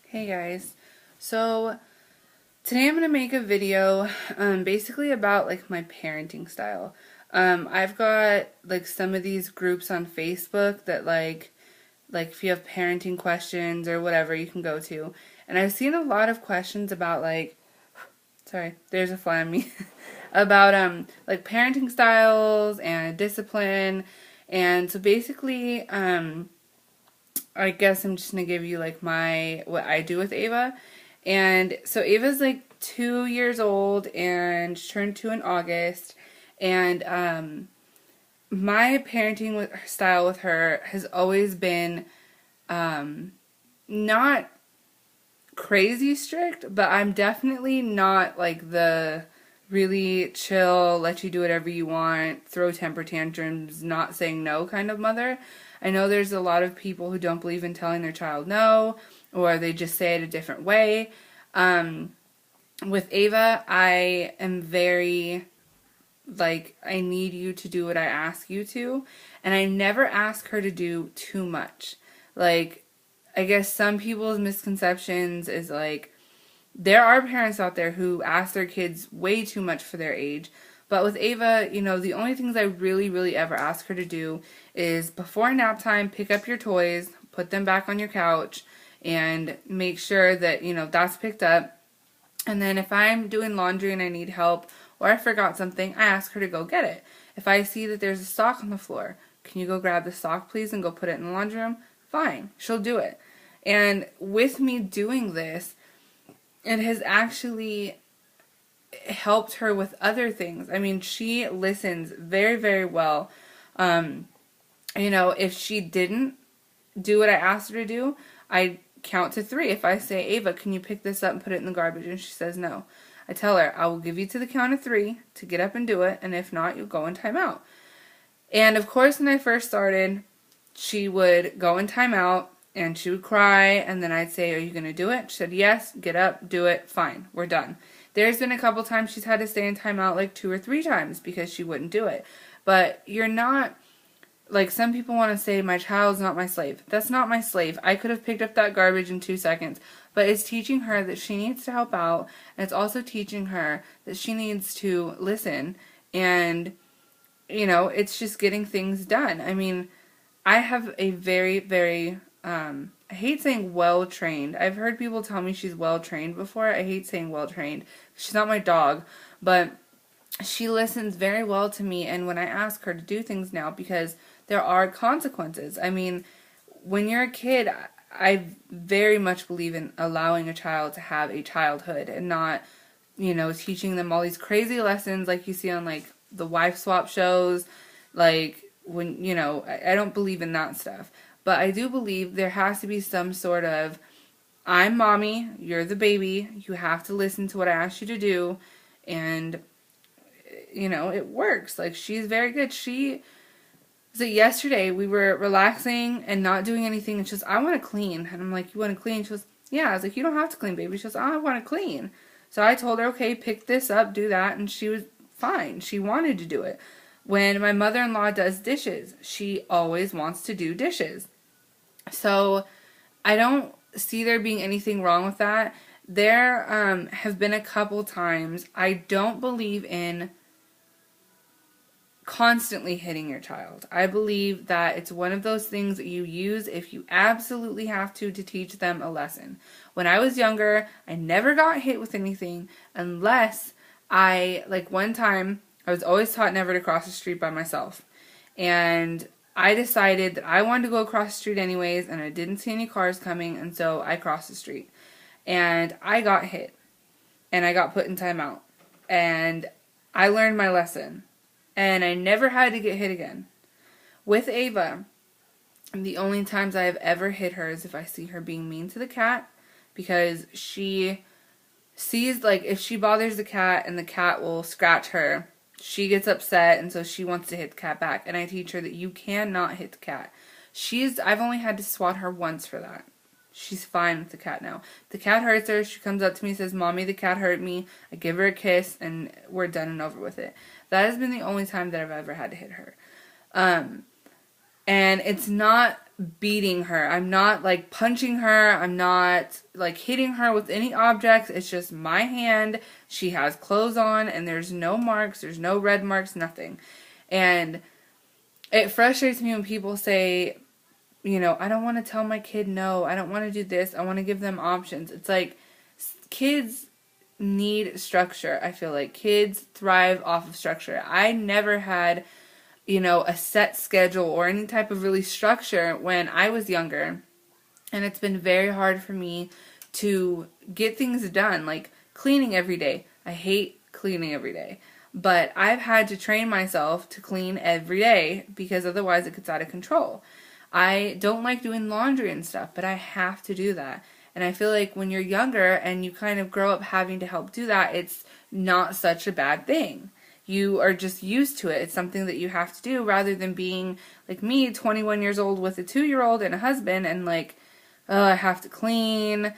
Hey guys, so today I'm gonna make a video basically about like my parenting style. I've got like some of these groups on Facebook that like if you have parenting questions or whatever you can go to. And I've seen a lot of questions about sorry, there's a fly on me. About like parenting styles and discipline. And so basically I guess I'm just gonna give you like what I do with Ava. And so Ava's like 2 years old and she turned 2 in August. And my parenting style with her has always been not crazy strict, but I'm definitely not like the really chill, let you do whatever you want, throw temper tantrums, not saying no kind of mother. I know there's a lot of people who don't believe in telling their child no, or they just say it a different way. With Ava, I am very I need you to do what I ask you to, and I never ask her to do too much. Like, I guess some people's misconceptions is like, there are parents out there who ask their kids way too much for their age. But with Ava, the only things I really, really ever ask her to do is before nap time, pick up your toys, put them back on your couch, and make sure that, that's picked up. And then if I'm doing laundry and I need help or I forgot something, I ask her to go get it. If I see that there's a sock on the floor, can you go grab the sock, please, and go put it in the laundry room? Fine, she'll do it. And with me doing this, it has actually helped her with other things. I mean, she listens very, very well. If she didn't do what I asked her to do, I count to 3. If I say, Ava, can you pick this up and put it in the garbage? And she says no. I tell her, I will give you to the count of 3 to get up and do it, and if not, you'll go in timeout. And of course, when I first started, she would go in timeout, and she would cry, and then I'd say, are you going to do it? She said, yes, get up, do it, fine, we're done. There's been a couple times she's had to stay in timeout like 2 or 3 times because she wouldn't do it. But you're not, like some people want to say, my child's not my slave. That's not my slave. I could have picked up that garbage in 2 seconds. But it's teaching her that she needs to help out, and it's also teaching her that she needs to listen, and, it's just getting things done. I mean, I have a very, very, I hate saying well-trained. I've heard people tell me she's well-trained before. I hate saying well-trained. She's not my dog, but she listens very well to me, and when I ask her to do things now, because there are consequences. I mean, when you're a kid, I very much believe in allowing a child to have a childhood and not, teaching them all these crazy lessons like you see on like the wife swap shows, like when, I don't believe in that stuff. But I do believe there has to be some sort of, I'm mommy, you're the baby, you have to listen to what I asked you to do, and, it works. Like, she's very good. So yesterday we were relaxing and not doing anything, and she goes, I want to clean. And I'm like, you want to clean? She goes, yeah. I was like, you don't have to clean, baby. She goes, oh, I want to clean. So I told her, okay, pick this up, do that, and she was fine. She wanted to do it. When my mother-in-law does dishes, she always wants to do dishes. So I don't see there being anything wrong with that. There have been a couple times I don't believe in constantly hitting your child. I believe that it's one of those things that you use if you absolutely have to teach them a lesson. When I was younger, I never got hit with anything unless one time, I was always taught never to cross the street by myself. And I decided that I wanted to go across the street anyways, and I didn't see any cars coming, and so I crossed the street. And I got hit. And I got put in timeout. And I learned my lesson. And I never had to get hit again. With Ava, the only times I have ever hit her is if I see her being mean to the cat, because she sees, like, if she bothers the cat and the cat will scratch her, she gets upset, and so she wants to hit the cat back. And I teach her that you cannot hit the cat. I've only had to swat her once for that. She's fine with the cat now. The cat hurts her. She comes up to me and says, Mommy, the cat hurt me. I give her a kiss, and we're done and over with it. That has been the only time that I've ever had to hit her. And it's not beating her. I'm not like punching her. I'm not like hitting her with any objects. It's just my hand. She has clothes on and there's no marks. There's no red marks, nothing. And it frustrates me when people say, you know, I don't want to tell my kid no. I don't want to do this. I want to give them options. It's like kids need structure. I feel like kids thrive off of structure. I never had, you know, a set schedule or any type of really structure when I was younger. And it's been very hard for me to get things done, like cleaning every day. I hate cleaning every day. But I've had to train myself to clean every day because otherwise it gets out of control. I don't like doing laundry and stuff, but I have to do that. And I feel like when you're younger and you kind of grow up having to help do that, it's not such a bad thing. You are just used to it. It's something that you have to do rather than being like me, 21 years old with a 2-year-old and a husband and like, oh, I have to clean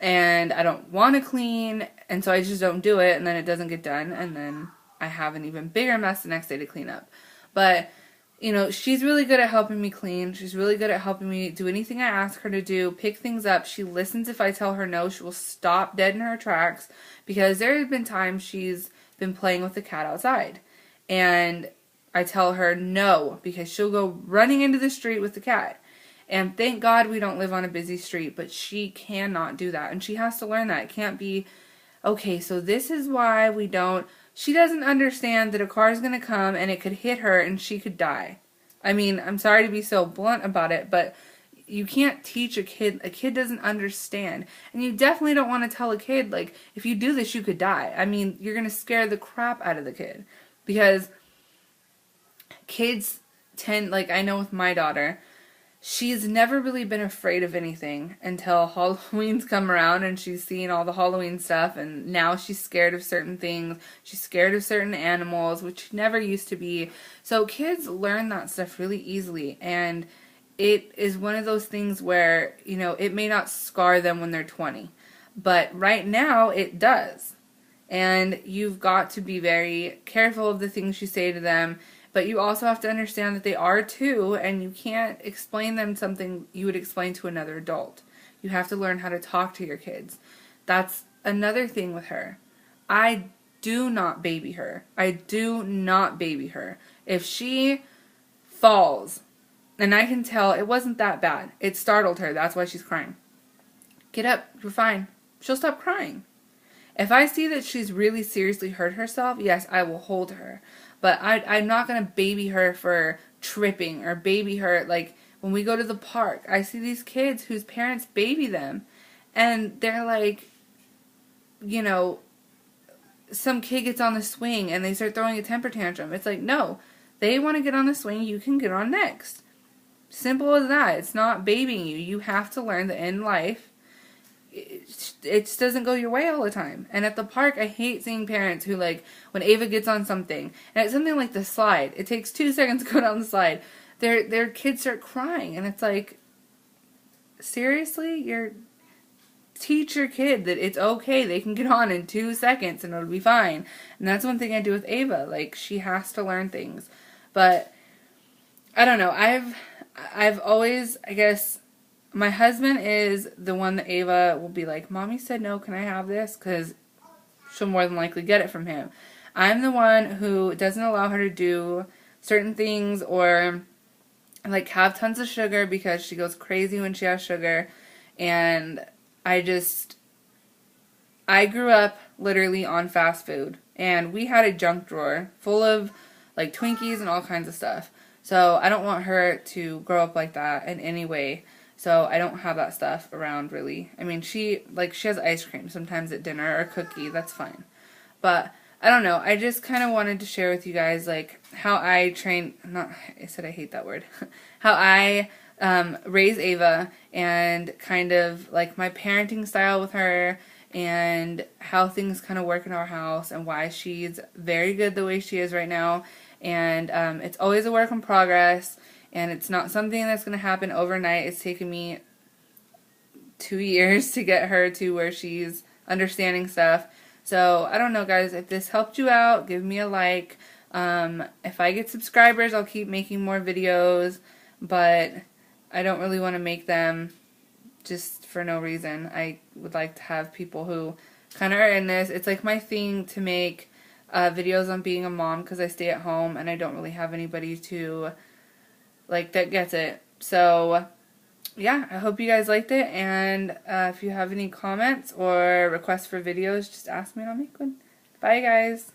and I don't want to clean. And so I just don't do it and then it doesn't get done. And then I have an even bigger mess the next day to clean up. But you know, she's really good at helping me clean. She's really good at helping me do anything I ask her to do, pick things up. She listens if I tell her no. She will stop dead in her tracks because there have been times she's been playing with the cat outside. And I tell her no because she'll go running into the street with the cat. And thank God we don't live on a busy street, but she cannot do that. And she has to learn that. It can't be, okay, so this is why we don't. She doesn't understand that a car is going to come and it could hit her and she could die. I mean, I'm sorry to be so blunt about it, but you can't teach a kid. A kid doesn't understand. And you definitely don't want to tell a kid, like, if you do this, you could die. I mean, you're going to scare the crap out of the kid. Because kids tend, like I know with my daughter, she's never really been afraid of anything until Halloween's come around and she's seen all the Halloween stuff and now she's scared of certain things. She's scared of certain animals, which she never used to be. So kids learn that stuff really easily and it is one of those things where, you know, it may not scar them when they're 20. But right now it does. And you've got to be very careful of the things you say to them. But you also have to understand that they are too, and you can't explain them something you would explain to another adult. You have to learn how to talk to your kids. That's another thing with her. I do not baby her. I do not baby her. If she falls, and I can tell it wasn't that bad, it startled her, that's why she's crying. Get up, you're fine. She'll stop crying. If I see that she's really seriously hurt herself, yes, I will hold her. But I'm not going to baby her for tripping or baby her. Like, when we go to the park, I see these kids whose parents baby them. And they're like, you know, some kid gets on the swing and they start throwing a temper tantrum. It's like, no, they want to get on the swing, you can get on next. Simple as that. It's not babying you. You have to learn that in life, it just doesn't go your way all the time. And at the park, I hate seeing parents who, like, when Ava gets on something, and it's something like the slide, it takes 2 seconds to go down the slide, their kids start crying, and it's like, seriously? Teach your kid that it's okay, they can get on in 2 seconds and it'll be fine. And that's one thing I do with Ava, like, she has to learn things. But, I don't know, I've always, I guess, my husband is the one that Ava will be like, Mommy said no, can I have this? Because she'll more than likely get it from him. I'm the one who doesn't allow her to do certain things or like have tons of sugar because she goes crazy when she has sugar. And I grew up literally on fast food. And we had a junk drawer full of like Twinkies and all kinds of stuff. So I don't want her to grow up like that in any way. So I don't have that stuff around really. I mean, she has ice cream sometimes at dinner or cookie. That's fine. But I don't know. I just kind of wanted to share with you guys like how I train. I said I hate that word. How I raise Ava and kind of like my parenting style with her and how things kind of work in our house and why she's very good the way she is right now. And it's always a work in progress. And it's not something that's going to happen overnight. It's taken me 2 years to get her to where she's understanding stuff. So, I don't know, guys. If this helped you out, give me a like. If I get subscribers, I'll keep making more videos. But I don't really want to make them just for no reason. I would like to have people who kind of are in this. It's like my thing to make videos on being a mom because I stay at home and I don't really have anybody to, like, that gets it. So, yeah, I hope you guys liked it, and if you have any comments or requests for videos, just ask me and I'll make one. Bye, guys.